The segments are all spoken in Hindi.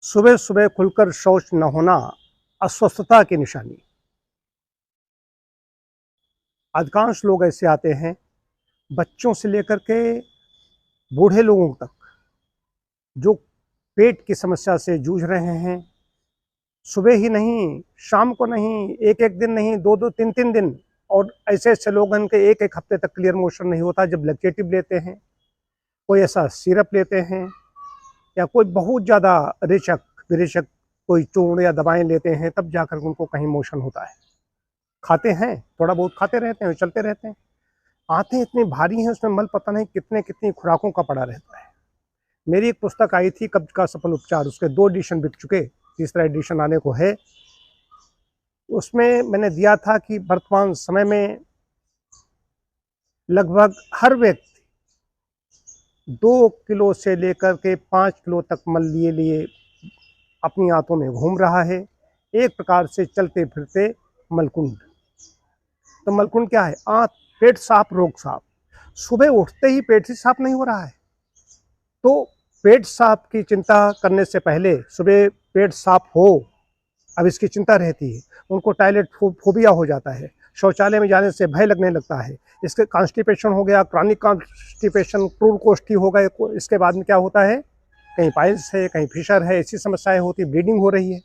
सुबह सुबह खुलकर शौच न होना अस्वस्थता की निशानी। अधिकांश लोग ऐसे आते हैं, बच्चों से लेकर के बूढ़े लोगों तक, जो पेट की समस्या से जूझ रहे हैं। सुबह ही नहीं, शाम को नहीं, एक एक दिन नहीं, दो दो तीन तीन दिन, और ऐसे ऐसे लोग हैं कि एक एक हफ्ते तक क्लियर मोशन नहीं होता। जब लैक्टेटिव लेते हैं, कोई ऐसा सिरप लेते हैं, या कोई बहुत ज़्यादा रेचक विरेचक कोई चूर्ण या दवाएं लेते हैं, तब जाकर उनको कहीं मोशन होता है। खाते हैं, थोड़ा बहुत खाते रहते हैं, चलते रहते हैं। आंतें इतनी भारी हैं, उसमें मल पता नहीं कितने कितनी खुराकों का पड़ा रहता है। मेरी एक पुस्तक आई थी, कब्ज का सफल उपचार, उसके 2 एडिशन बिक चुके, तीसरा एडिशन आने को है। उसमें मैंने दिया था कि वर्तमान समय में लगभग हर व्यक्ति 2 किलो से लेकर के 5 किलो तक मल लिए लिए अपनी आंतों में घूम रहा है। एक प्रकार से चलते फिरते मलकुंड। तो मलकुंड क्या है? आंत, पेट साफ, रोग साफ। सुबह उठते ही पेट ही साफ नहीं हो रहा है, तो पेट साफ की चिंता करने से पहले सुबह पेट साफ हो, अब इसकी चिंता रहती है। उनको टॉयलेट फोबिया हो जाता है, शौचालय में जाने से भय लगने लगता है। इसके कॉन्स्टिपेशन हो गया, क्रॉनिक कॉन्स्टिपेशन, क्रूर कोष्ठी हो गए। इसके बाद में क्या होता है? कहीं पाइल्स है, कहीं फिशर है, ऐसी समस्याएं होती, ब्लीडिंग हो रही है।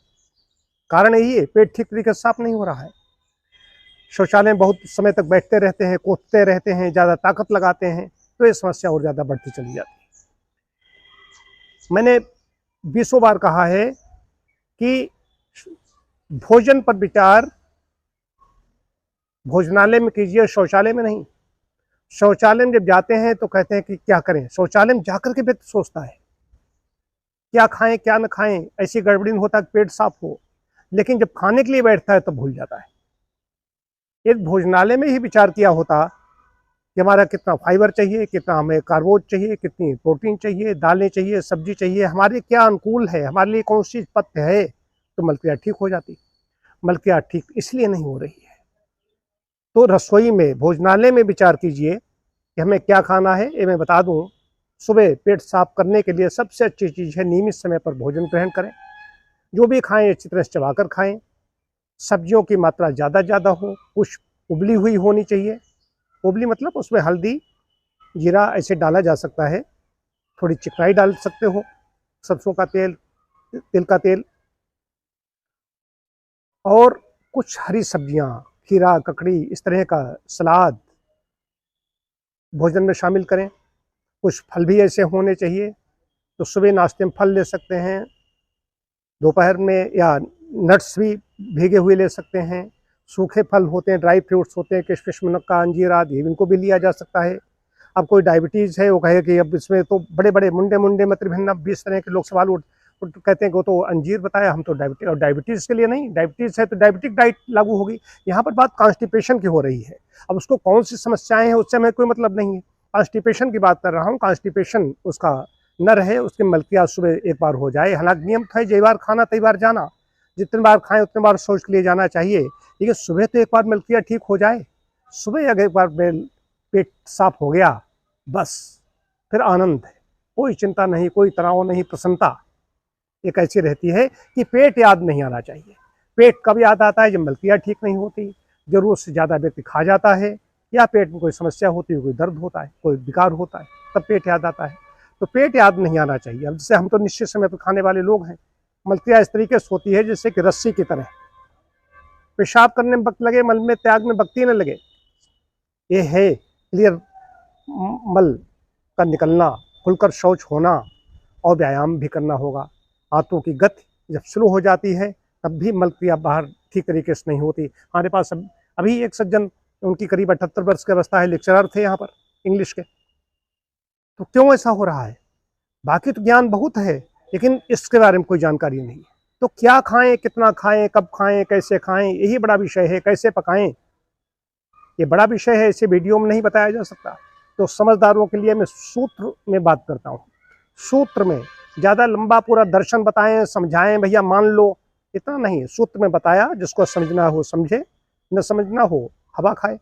कारण यही है, पेट ठीक तरीके से साफ नहीं हो रहा है। शौचालय में बहुत समय तक बैठते रहते हैं, कूदते रहते हैं, ज़्यादा ताकत लगाते हैं, तो ये समस्या और ज़्यादा बढ़ती चली जाती है। मैंने 20 बार कहा है कि भोजन पर विचार भोजनालय में कीजिए, शौचालय में नहीं। शौचालय में जब जाते हैं तो कहते हैं कि क्या करें। शौचालय में जाकर के व्यक्ति सोचता है क्या खाएं क्या न खाएं, ऐसी गड़बड़ी में होता है कि पेट साफ हो, लेकिन जब खाने के लिए बैठता है तब भूल जाता है। एक भोजनालय में ही विचार किया होता कि हमारा कितना फाइबर चाहिए, कितना हमें कार्बोज चाहिए, कितनी प्रोटीन चाहिए, दालें चाहिए, सब्जी चाहिए, हमारे क्या अनुकूल है, हमारे लिए कौन सी पथ्य है, तो मलक्रिया ठीक हो जाती। मलक्रिया ठीक इसलिए नहीं हो रही है। तो रसोई में, भोजनालय में विचार कीजिए कि हमें क्या खाना है। ये मैं बता दूं, सुबह पेट साफ करने के लिए सबसे अच्छी चीज़ है नियमित समय पर भोजन ग्रहण करें। जो भी खाएं अच्छी तरह से चबाकर खाएं। सब्जियों की मात्रा ज़्यादा हो, कुछ उबली हुई होनी चाहिए। उबली मतलब उसमें हल्दी, जीरा ऐसे डाला जा सकता है, थोड़ी चिकनाई डाल सकते हो, सरसों का तेल, तिल का तेल, और कुछ हरी सब्जियां, खीरा, ककड़ी, इस तरह का सलाद भोजन में शामिल करें। कुछ फल भी ऐसे होने चाहिए, तो सुबह नाश्ते में फल ले सकते हैं, दोपहर में या नट्स भी भीगे हुए ले सकते हैं। सूखे फल होते हैं, ड्राई फ्रूट्स होते हैं, किशमिश, मुनक्का, अंजीर आदि, इनको भी लिया जा सकता है। अब कोई डायबिटीज़ है, वो कहे कि अब इसमें तो बड़े बड़े मुंडे मतलब भिन्न 20 तरह के लोग सवाल उठ कहते हैं कि वो तो अंजीर बताया, हम तो डायबिटीज, और डायबिटीज़ के लिए नहीं, डायबिटीज़ है तो डायबिटिक डाइट लागू होगी। यहाँ पर बात कॉन्स्टिपेशन की हो रही है। अब उसको कौन सी समस्याएं हैं उससे हमें कोई मतलब नहीं है, कॉन्स्टिपेशन की बात कर रहा हूँ। कॉन्स्टिपेशन उसका न रहे, उसके मलक्रिया सुबह एक बार हो जाए। हालांकि नियम है, जय बार खाना तई बार जाना, जितने बार खाएं उतने बार शौच के लिए जाना चाहिए, लेकिन सुबह तो एक बार मलक्रिया ठीक हो जाए। सुबह अगर एक बार पेट साफ हो गया, बस फिर आनंद है, कोई चिंता नहीं, कोई तनाव नहीं, प्रसन्नता एक ऐसी रहती है कि पेट याद नहीं आना चाहिए। पेट कब याद आता है? जब मलक्रिया ठीक नहीं होती, जरूरत से ज़्यादा व्यक्ति खा जाता है, या पेट में कोई समस्या होती है, कोई दर्द होता है, कोई विकार होता है, तब पेट याद आता है। तो पेट याद नहीं आना चाहिए। अब जैसे हम तो निश्चित समय पर खाने वाले लोग हैं, मलक्रिया इस तरीके से होती है जैसे कि रस्सी की तरह, पेशाब करने में वक्त लगे, मल में त्याग में वक्त ही न लगे। ये है क्लियर मल का निकलना, खुलकर शौच होना, और व्यायाम भी करना होगा। आंतों की गति जब स्लो हो जाती है, तब भी मलक्रिया बाहर ठीक तरीके से नहीं होती। हमारे पास अभी एक सज्जन, उनकी करीब 78 वर्ष की अवस्था है, लेक्चरर थे यहाँ पर इंग्लिश के। तो क्यों ऐसा हो रहा है? बाकी तो ज्ञान बहुत है, लेकिन इसके बारे में कोई जानकारी नहीं है। तो क्या खाएं, कितना खाएं, कब खाएं, कैसे खाएं, यही बड़ा विषय है। कैसे पकाएं, ये बड़ा विषय है, इसे वीडियो में नहीं बताया जा सकता। तो समझदारों के लिए मैं सूत्र में बात करता हूँ। सूत्र में ज़्यादा लंबा पूरा दर्शन बताएं, समझाएं, भैया मान लो, इतना नहीं। सूत्र में बताया, जिसको समझना हो समझे, न समझना हो हवा खाए।